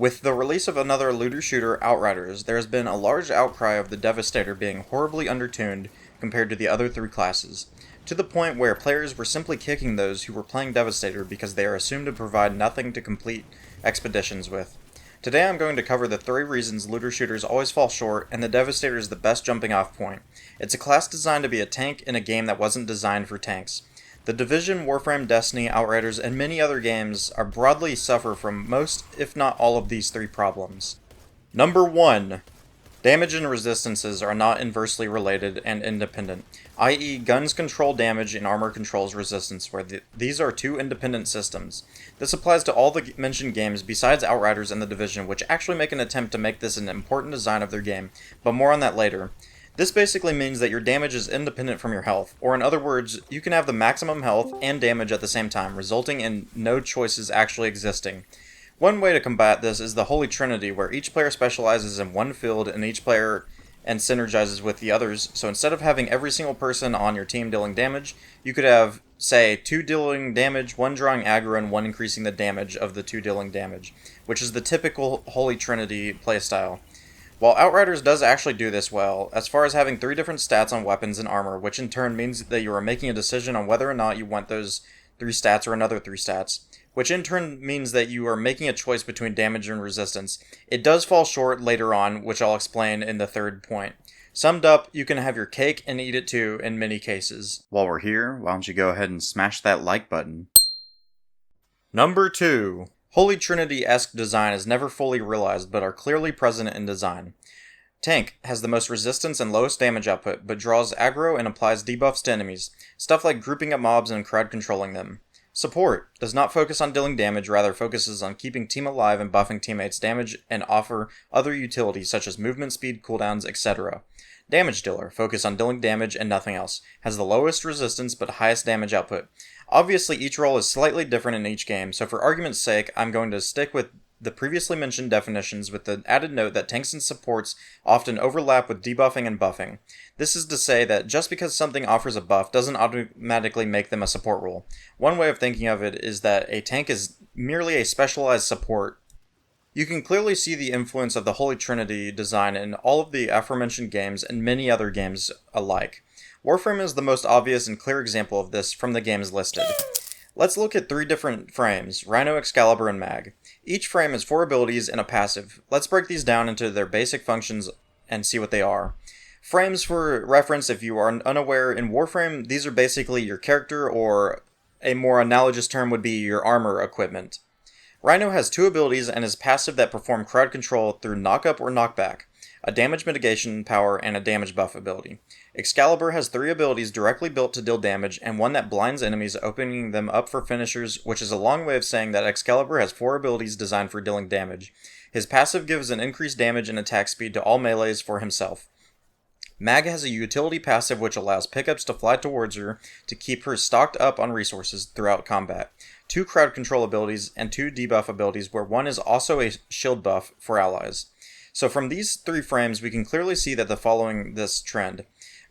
With the release of another looter-shooter, Outriders, there has been a large outcry of the Devastator being horribly undertuned compared to the other three classes, to the point where players were simply kicking those who were playing Devastator because they are assumed to provide nothing to complete expeditions with. Today I'm going to cover the 3 reasons looter-shooters always fall short, and the Devastator is the best jumping-off point. It's a class designed to be a tank in a game that wasn't designed for tanks. The Division, Warframe, Destiny, Outriders, and many other games are broadly suffer from most, if not all of these 3 problems. Number 1. Damage and resistances are not inversely related and independent, i.e. guns control damage and armor controls resistance, where these are 2 independent systems. This applies to all the mentioned games besides Outriders and the Division, which actually make an attempt to make this an important design of their game, but more on that later. This basically means that your damage is independent from your health, or in other words, you can have the maximum health and damage at the same time, resulting in no choices actually existing. One way to combat this is the Holy Trinity, where each player specializes in one field and each player and synergizes with the others, so instead of having every single person on your team dealing damage, you could have, say, 2 dealing damage, 1 drawing aggro, and 1 increasing the damage of the 2 dealing damage, which is the typical Holy Trinity playstyle. While Outriders does actually do this well, as far as having 3 different stats on weapons and armor, which in turn means that you are making a decision on whether or not you want those 3 stats or another 3 stats, which in turn means that you are making a choice between damage and resistance. It does fall short later on, which I'll explain in the 3rd point. Summed up, you can have your cake and eat it too in many cases. While we're here, why don't you go ahead and smash that like button. Number 2. Holy Trinity-esq design is never fully realized, but are clearly present in design. Tank has the most resistance and lowest damage output, but draws aggro and applies debuffs to enemies, stuff like grouping up mobs and crowd controlling them. Support does not focus on dealing damage, rather focuses on keeping team alive and buffing teammates' damage and offer other utilities such as movement speed, cooldowns, etc. Damage dealer, focus on dealing damage and nothing else, has the lowest resistance but highest damage output. Obviously each role is slightly different in each game, so for argument's sake I'm going to stick with the previously mentioned definitions with the added note that tanks and supports often overlap with debuffing and buffing. This is to say that just because something offers a buff doesn't automatically make them a support role. One way of thinking of it is that a tank is merely a specialized support. You can clearly see the influence of the Holy Trinity design in all of the aforementioned games and many other games alike. Warframe is the most obvious and clear example of this from the games listed. Let's look at 3 different frames, Rhino, Excalibur, and Mag. Each frame has 4 abilities and a passive. Let's break these down into their basic functions and see what they are. Frames, for reference if you are unaware, in Warframe, these are basically your character, or a more analogous term would be your armor equipment. Rhino has 2 abilities and is passive that perform crowd control through knock-up or knockback, a damage mitigation power, and a damage buff ability. Excalibur has 3 abilities directly built to deal damage, and one that blinds enemies, opening them up for finishers, which is a long way of saying that Excalibur has 4 abilities designed for dealing damage. His passive gives an increased damage and attack speed to all melees for himself. Mag has a utility passive which allows pickups to fly towards her to keep her stocked up on resources throughout combat, 2 crowd control abilities, and 2 debuff abilities where one is also a shield buff for allies. So from these 3 frames we can clearly see that following this trend.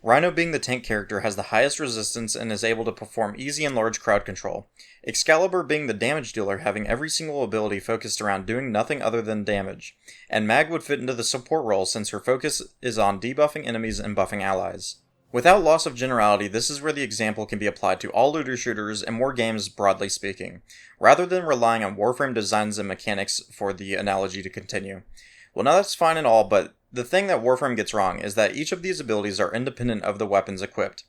Rhino, being the tank character, has the highest resistance and is able to perform easy and large crowd control. Excalibur, being the damage dealer, having every single ability focused around doing nothing other than damage. And Mag would fit into the support role since her focus is on debuffing enemies and buffing allies. Without loss of generality, this is where the example can be applied to all looter shooters and more games broadly speaking, rather than relying on Warframe designs and mechanics for the analogy to continue. Well, now that's fine and all, but the thing that Warframe gets wrong is that each of these abilities are independent of the weapons equipped.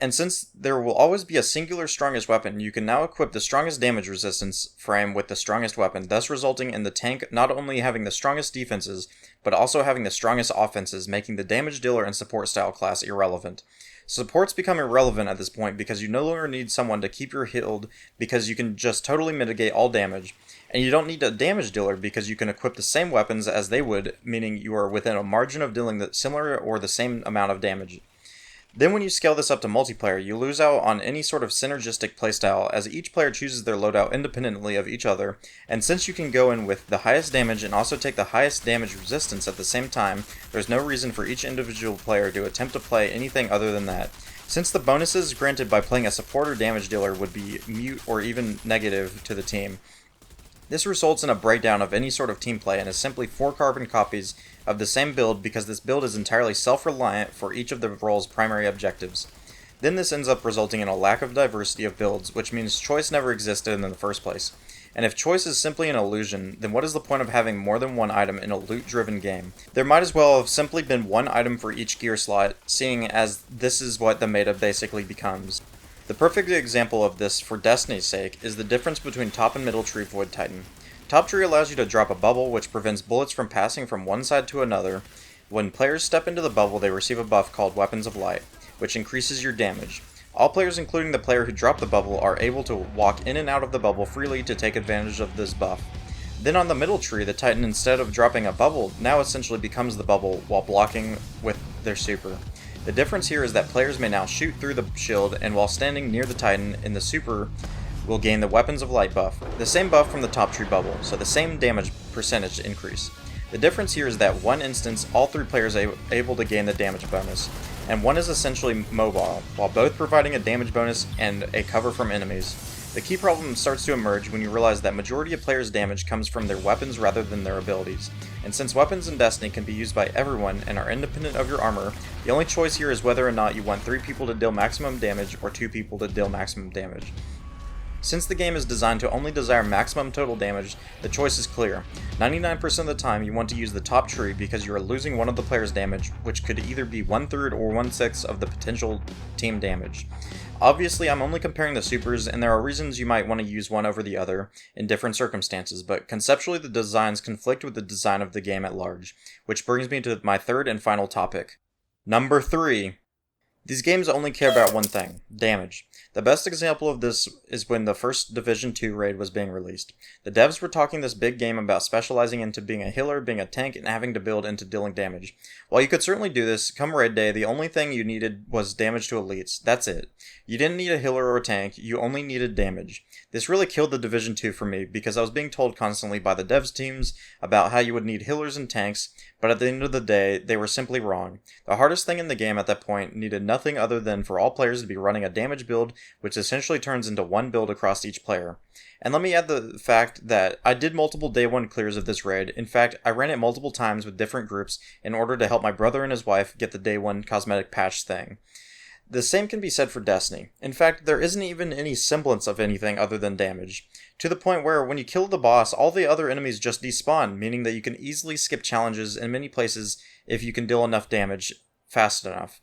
And since there will always be a singular strongest weapon, you can now equip the strongest damage resistance frame with the strongest weapon, thus resulting in the tank not only having the strongest defenses, but also having the strongest offenses, making the damage dealer and support style class irrelevant. Supports become irrelevant at this point because you no longer need someone to keep your healed because you can just totally mitigate all damage, and you don't need a damage dealer because you can equip the same weapons as they would, meaning you are within a margin of dealing the similar or the same amount of damage. Then when you scale this up to multiplayer, you lose out on any sort of synergistic playstyle as each player chooses their loadout independently of each other, and since you can go in with the highest damage and also take the highest damage resistance at the same time, there's no reason for each individual player to attempt to play anything other than that. Since the bonuses granted by playing a support or damage dealer would be mute or even negative to the team, This results in a breakdown of any sort of team play and is simply 4 carbon copies of the same build because this build is entirely self-reliant for each of the role's primary objectives. Then this ends up resulting in a lack of diversity of builds, which means choice never existed in the first place. And if choice is simply an illusion, then what is the point of having more than one item in a loot-driven game? There might as well have simply been one item for each gear slot, seeing as this is what the meta basically becomes. The perfect example of this, for Destiny's sake, is the difference between top and middle tree Void Titan. Top tree allows you to drop a bubble which prevents bullets from passing from one side to another. When players step into the bubble, they receive a buff called Weapons of Light, which increases your damage. All players, including the player who dropped the bubble, are able to walk in and out of the bubble freely to take advantage of this buff. Then on the middle tree, the Titan, instead of dropping a bubble, now essentially becomes the bubble while blocking with their super. The difference here is that players may now shoot through the shield, and while standing near the Titan in the super, will gain the Weapons of Light buff, the same buff from the top tree bubble, so the same damage percentage increase. The difference here is that one instance, all 3 players are able to gain the damage bonus, and one is essentially mobile, while both providing a damage bonus and a cover from enemies. The key problem starts to emerge when you realize that majority of players' damage comes from their weapons rather than their abilities, and since weapons in Destiny can be used by everyone and are independent of your armor, the only choice here is whether or not you want 3 people to deal maximum damage or 2 people to deal maximum damage. Since the game is designed to only desire maximum total damage, the choice is clear. 99% of the time you want to use the top tree because you are losing one of the player's damage, which could either be 1/3 or 1/6 of the potential team damage. Obviously, I'm only comparing the supers, and there are reasons you might want to use one over the other in different circumstances, but conceptually the designs conflict with the design of the game at large, which brings me to my third and final topic. Number 3. These games only care about one thing: damage. The best example of this is when the first Division 2 raid was being released. The devs were talking this big game about specializing into being a healer, being a tank, and having to build into dealing damage. While you could certainly do this, come raid day, the only thing you needed was damage to elites. That's it. You didn't need a healer or a tank, you only needed damage. This really killed the Division 2 for me, because I was being told constantly by the devs teams about how you would need healers and tanks, but at the end of the day, they were simply wrong. The hardest thing in the game at that point needed nothing other than for all players to be running a damage build, which essentially turns into one build across each player. And let me add the fact that I did multiple day 1 clears of this raid. In fact, I ran it multiple times with different groups in order to help my brother and his wife get the day 1 cosmetic patch thing. The same can be said for Destiny. In fact, there isn't even any semblance of anything other than damage, to the point where when you kill the boss, all the other enemies just despawn, meaning that you can easily skip challenges in many places if you can deal enough damage fast enough.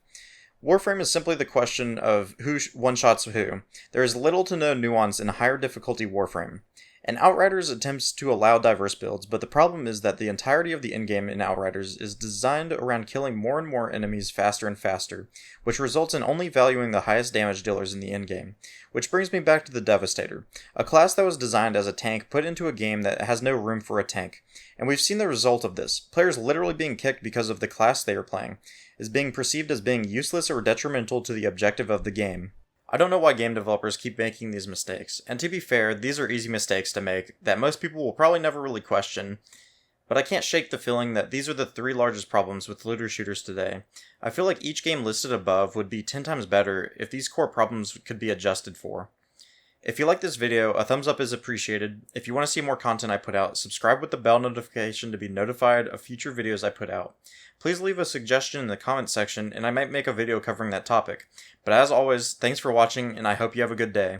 Warframe is simply the question of who one-shots who. There is little to no nuance in higher difficulty Warframe. And Outriders attempts to allow diverse builds, but the problem is that the entirety of the endgame in Outriders is designed around killing more and more enemies faster and faster, which results in only valuing the highest damage dealers in the endgame. Which brings me back to the Devastator, a class that was designed as a tank put into a game that has no room for a tank. And we've seen the result of this, players literally being kicked because of the class they are playing, is being perceived as being useless or detrimental to the objective of the game. I don't know why game developers keep making these mistakes, and to be fair, these are easy mistakes to make that most people will probably never really question, but I can't shake the feeling that these are the 3 largest problems with looter shooters today. I feel like each game listed above would be 10 times better if these core problems could be adjusted for. If you like this video, a thumbs up is appreciated. If you want to see more content I put out, subscribe with the bell notification to be notified of future videos I put out. Please leave a suggestion in the comments section and I might make a video covering that topic. But as always, thanks for watching and I hope you have a good day.